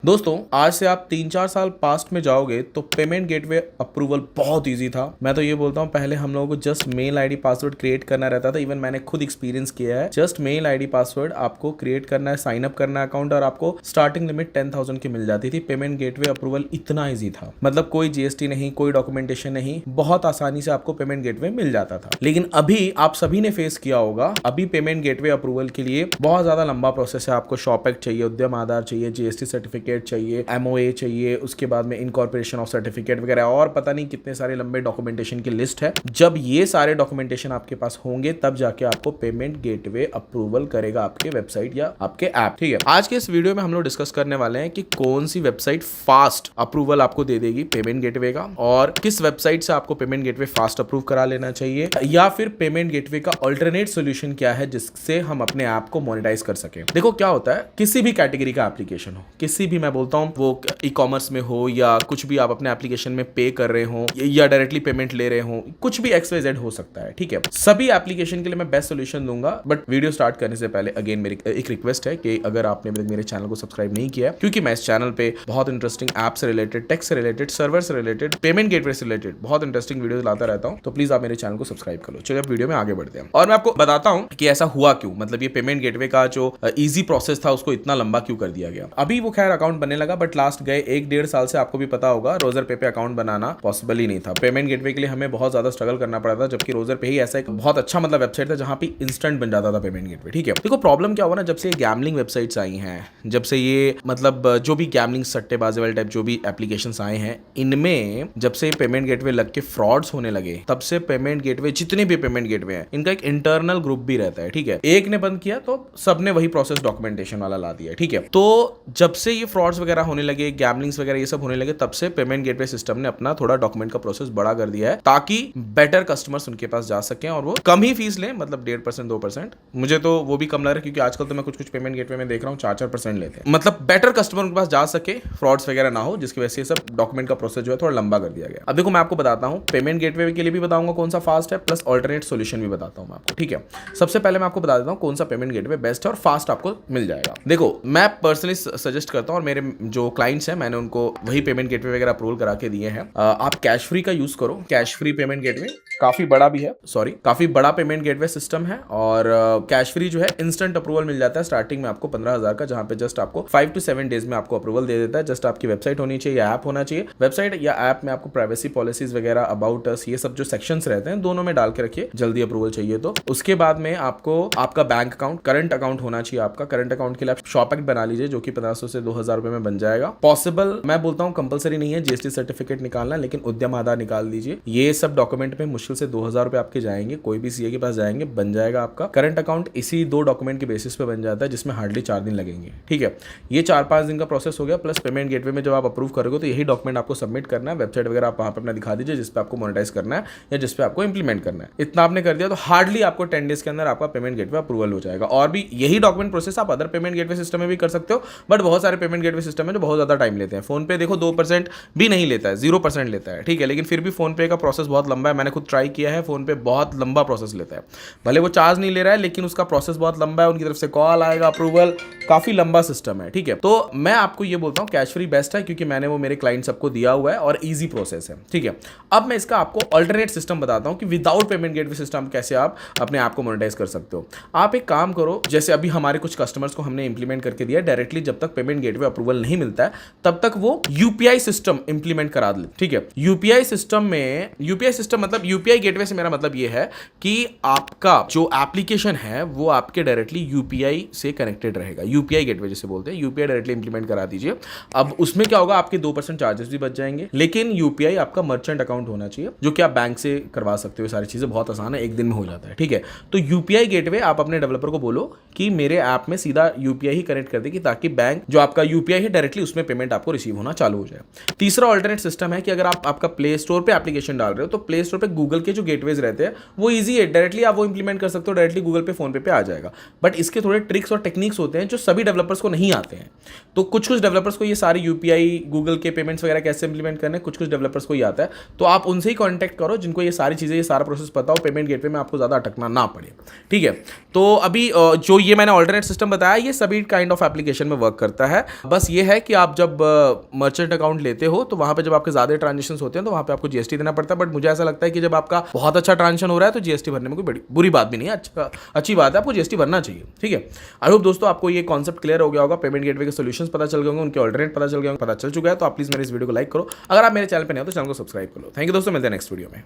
दोस्तों आज से आप 3-4 साल पास्ट में जाओगे तो पेमेंट गेटवे अप्रूवल बहुत इजी था। मैं तो ये बोलता हूँ पहले हम लोगों को just mail ID password create करना रहता था। इवन मैंने खुद एक्सपीरियंस किया है। जस्ट मेल आईडी पासवर्ड आपको क्रिएट करना है, साइन अप करना है अकाउंट और आपको स्टार्टिंग लिमिट 10,000 की मिल जाती थी। पेमेंट गेटवे अप्रूवल इतना ईजी था, मतलब कोई जीएसटी नहीं, कोई डॉक्यूमेंटेशन नहीं, बहुत आसानी से आपको पेमेंट गेटवे मिल जाता था। लेकिन अभी आप सभी ने फेस किया होगा, अभी पेमेंट गेटवे अप्रूवल के लिए बहुत ज्यादा लंबा प्रोसेस है। आपको शॉप एक्ट चाहिए, उद्यम आधार चाहिए, जीएसटी सर्टिफिकेट चाहिए, एमओए चाहिए, उसके बाद में इनकॉर्पोरेशन ऑफ सर्टिफिकेट वगैरह और पता नहीं कितने सारे लंबे डॉक्यूमेंटेशन की लिस्ट है। जब ये सारे डॉक्यूमेंटेशन आपके पास होंगे तब जाके आपको पेमेंट गेटवे अप्रूवल करेगा आपके वेबसाइट या आपके ऐप। ठीक है, आज के इस वीडियो में हम लोग डिस्कस करने वाले हैं कि कौन सी वेबसाइट फास्ट अप्रूवल आपको दे देगी पेमेंट गेटवे का, और किस वेबसाइट से आपको पेमेंट गेटवे फास्ट अप्रूव करा लेना चाहिए, या फिर पेमेंट गेटवे का अल्टरनेट सोल्यूशन क्या है जिससे हम अपने ऐप को मोनेटाइज कर सकें। देखो क्या होता है, किसी भी कैटेगरी का एप्लीकेशन हो, किसी भी, मैं बोलता हूं वो ई कॉमर्स में हो या कुछ भी आप अपने एप्लीकेशन में पे कर रहे हो या डायरेक्टली पेमेंट ले रहे हो, कुछ भी XYZ हो सकता है। ठीक है, सभी एप्लीकेशन के लिए मैं बेस्ट सोल्यूशन दूंगा। बट वीडियो स्टार्ट करने से पहले अगेन मेरी एक रिक्वेस्ट है कि अगर आपने मेरे चैनल को सब्सक्राइब नहीं किया, क्योंकि मैं इस चैनल पे बहुत इंटरेस्टिंग ऐप से रिलेटेड, टेक से रिलेटेड, सर्वर से रिलेटेड, पेमेंट गेटवे से रिलेटेड बहुत इंटरेस्टिंग वीडियो लाता रहता हूं, तो प्लीज आप मेरे चैनल को सब्सक्राइब कर लो। चलिए अब वीडियो में आगे बढ़ते हैं और मैं आपको बताता हूं कि ऐसा हुआ क्यों, मतलब ये पेमेंट गेटवे का जो इजी प्रोसेस था उसको इतना लंबा क्यों कर दिया गया। अभी वो खैर अकाउंट बनने लगा, बट लास्ट गए 1-1.5 साल से आपको भी पता होगा रोजर पे अकाउंट बनाना पॉसिबल ही नहीं था। पेमेंट गेटवे के लिए हमें बहुत ज्यादा स्ट्रगल करना पड़ा था, जबकि रोजर पे ही ऐसा एक बहुत अच्छा मतलब वेबसाइट था जहां पे इंस्टेंट बन जाता था पेमेंट गेटवे। ठीक है, देखो प्रॉब्लम क्या हुआ ना, जब से गैम्बलिंग वेबसाइट्स आई हैं, जब से ये मतलब जो भी गैम्बलिंग सट्टेबाजी वाले टाइप जो भी एप्लीकेशंस आए हैं, इनमें जब से पेमेंट गेटवे लग के फ्रॉड्स होने लगे, तब से पेमेंट गेटवे, जितने भी पेमेंट गेटवे हैं, इनका एक इंटरनल ग्रुप भी रहता है। ठीक है, एक ने बंद किया तो सबने वही प्रोसेस डॉक्यूमेंटेशन वाला ला दिया। ठीक है, तो जब से ये फ्रॉड्स वगैरह होने लगे, गैम्बलिंग्स वगैरह ये सब होने लगे, तब से पेमेंट गेटवे सिस्टम ने अपना थोड़ा डॉक्यूमेंट का प्रोसेस बड़ा कर दिया है ताकि बेटर कस्टमर्स उनके पास जा सकें और वो कम ही फीस लें, मतलब 1.5% 2%। मुझे तो वो भी कम लग रहा है क्योंकि आजकल तो मैं कुछ पेमेंट गेटवे में देख रहा हूँ 4-4% लेते हैं, मतलब बेटर कस्टमर उनके पास जा सके, फ्रॉड्स वगैरह ना हो, जिसकी वजह से सब डॉक्यूमेंट का प्रोसेस जो है थोड़ा लंबा कर दिया गया। अब देखो मैं आपको बताता हूँ पेमेंट गेटवे के लिए भी बताऊंगा कौन सा फास्ट है, प्लस ऑल्टरनेट सोल्यूशन भी बताता हूँ मैं आपको। ठीक है, सबसे पहले मैं आपको बता देता हूँ कौन सा पेमेंट गेटवे बेस्ट है और फास्ट आपको मिल जाएगा। देखो मैं पर्सनली सजेस्ट करता हूँ और मेरे जो क्लाइंट्स हैं मैंने उनको वही पेमेंट गेटवे वगैरह अप्रूवल करा के दिए हैं। आप कैश फ्री का यूज करो, कैश फ्री पेमेंट गेटवे काफी बड़ा भी है, काफी बड़ा पेमेंट गेटवे सिस्टम है और कैश फ्री जो है इंस्टेंट अप्रूवल मिल जाता है स्टार्टिंग में आपको 15,000 का, जहां पे जस्ट आपको 5 to 7 डेज में आपको अप्रूवल दे देता है। जस्ट आपकी वेबसाइट होनी चाहिए या ऐप होना चाहिए। वेबसाइट या ऐप में आपको प्राइवेसी पॉलिसीज वगैरह, अबाउट अस, ये सब जो सेक्शंस रहते हैं दोनों में डाल के रखिए, जल्दी अप्रूवल चाहिए तो। उसके बाद में आपको आपका बैंक अकाउंट, करंट अकाउंट होना चाहिए आपका। करंट अकाउंट के लिए आप शॉप एक्ट बना लीजिए जो कि 1500 से 2,000 रुपए में बन जाएगा। पॉसिबल, मैं बोलता हूँ कंपलसरी नहीं है जीएसटी सर्टिफिकेट निकालना, लेकिन उद्यम आधार निकाल दीजिए। ये सब डॉक्यूमेंट में मुश्किल से 2,000 रुपए आपके जाएंगे, कोई भी सीए के पास जाएंगे, बन जाएगा आपका करंट अकाउंट। इसी 2 डॉक्यूमेंट के बेसिस पे बन जाता है, जिसमें हार्डली 4 दिन लगेंगे। ठीक है, ये 4-5 दिन का प्रोसेस हो गया। प्लस पेमेंट गेटवे में जब आप अप्रूव करोगे तो यही डॉक्यूमेंट आपको सबमिट करना है। वेबसाइट वगैरह आप वहां पर अपना दिखा दीजिए जिस पे आपको मोनेटाइज करना है या जिस पे आपको इंप्लीमेंट करना है। इतना आपने कर दिया तो हार्डली आपको 10 डेज के अंदर आपका पेमेंट गेटवे अप्रूवल हो जाएगा। और भी यही डॉक्यूमेंट प्रोसेस आप अदर पेमेंट गेटवे सिस्टम में भी कर सकते हो, बट बहुत सारे पेमेंट गेटवे सिस्टम में जो बहुत ज्यादा टाइम लेते हैं। फोन पे देखो 2% भी नहीं लेता है, 0% लेता है। ठीक है, लेकिन फिर भी फोन पे का प्रोसेस बहुत लंबा है। मैंने खुद ट्राई किया है, फोन पे बहुत लंबा प्रोसेस लेता है। भले वो चार्ज नहीं ले रहा है लेकिन उसका प्रोसेस बहुत लंबा है, उनकी तरफ से कॉल आएगा, अप्रूवल, काफी लंबा सिस्टम है। ठीक है, तो मैं आपको ये बोलता हूँ कैश फ्री बेस्ट है क्योंकि मैंने वो मेरे क्लाइंट सबको दिया हुआ है और इजी प्रोसेस है। ठीक है, अब मैं इसका आपको अल्टरनेट सिस्टम बताता हूँ कि विदाउट पेमेंट गेटवे सिस्टम कैसे आप अपने ऐप को मोनेटाइज कर सकते हो। आप एक काम करो, जैसे अभी हमारे कुछ कस्टमर्स को हमने इंप्लीमेंट करके दिया डायरेक्टली, जब तक पेमेंट गेटवे अप्रूवल नहीं मिलता है तब तक वो यूपीआई सिस्टम इंप्लीमेंट करा दे। ठीक है, यूपीआई सिस्टम में, यूपीआई सिस्टम मतलब यूपीआई गेटवे से मेरा मतलब ये है कि आपका जो एप्लीकेशन है वो आपके डायरेक्टली यूपीआई से कनेक्टेड रहेगा। यूपीआई गेटवे जिसे बोलते हैं, यूपीआई डायरेक्टली इंप्लीमेंट करा दीजिए। अब उसमें क्या होगा, आपके 2% चार्जेस भी बच जाएंगे, लेकिन यूपीआई आपका मर्चेंट अकाउंट होना चाहिए, जो कि आप बैंक से करवा सकते हो। सारी चीजें बहुत आसान है, एक दिन में हो जाता है। ठीक है, तो यूपीआई गेटवे आप अपने डेवलपर को बोलो कि मेरे ऐप में सीधा यूपीआई ही कनेक्ट कर देगी, ताकि बैंक जो आपका यूपीआई है डायरेक्टली उसमें पेमेंट आपको रिसीव होना चालू हो जाए। तीसरा ऑल्टरनेट सिस्टम है कि अगर आप आपका प्ले स्टोर पे एप्लीकेशन डाल रहे हो तो प्ले स्टोर पे गूगल के जो गेटवेज रहते हैं वो ईजी है, डायरेक्टली आप वो इंप्लीमेंट कर सकते हो, डायरेक्टली गूगल पे, फोन पे आ जाएगा। बट इसके थोड़े ट्रिक्स और टेक्निक्स होते हैं जो सभी डेवलपर्स को नहीं आते हैं। तो कुछ डेवलपर्स को ये सारी यूपीआई, गूगल के पेमेंट्स वगैरह कैसे इंप्लीमेंट करने, कुछ डेवलपर्स को ही आता है। तो आप उनसे ही कॉन्टैक्ट करो जिनको ये सारी चीजें, ये सारा प्रोसेस पता हो, पेमेंट गेटवे में आपको ज्यादा अटकना ना पड़े। ठीक है, तो अभी जो ये मैंने ऑल्टरनेट सिस्टम बताया ये सभी काइंड ऑफ एप्लीकेशन में वर्क करता है। बस बस ये है कि आप जब मर्चेंट अकाउंट लेते हो तो वहाँ पे जब आपके ज़्यादा ट्रांजेक्शन होते हैं तो वहाँ पे आपको जीएसटी देना पड़ता है। बट मुझे ऐसा लगता है कि जब आपका बहुत अच्छा ट्रांजेक्शन हो रहा है तो जीएसटी भरने में कोई बड़ी बुरी बात भी नहीं है, अच्छी बात है, आपको जीएसटी भरना चाहिए। ठीक है, आई होप दोस्तों आपको ये कॉन्सेप्ट क्लियर हो गया होगा, पेमेंट गेटवे के सॉल्यूशंस पता चल गए होंगे, उनके ऑल्टरनेट पता चल गया होंगे, पता चल चुका है तो आप प्लीज़ मेरे इस वीडियो को लाइक करो। अगर आप मेरे चैनल पर नहीं हो तो चैनल को सब्सक्राइब करो। थैंक यू दोस्तों, मिलते हैं नेक्स्ट वीडियो में।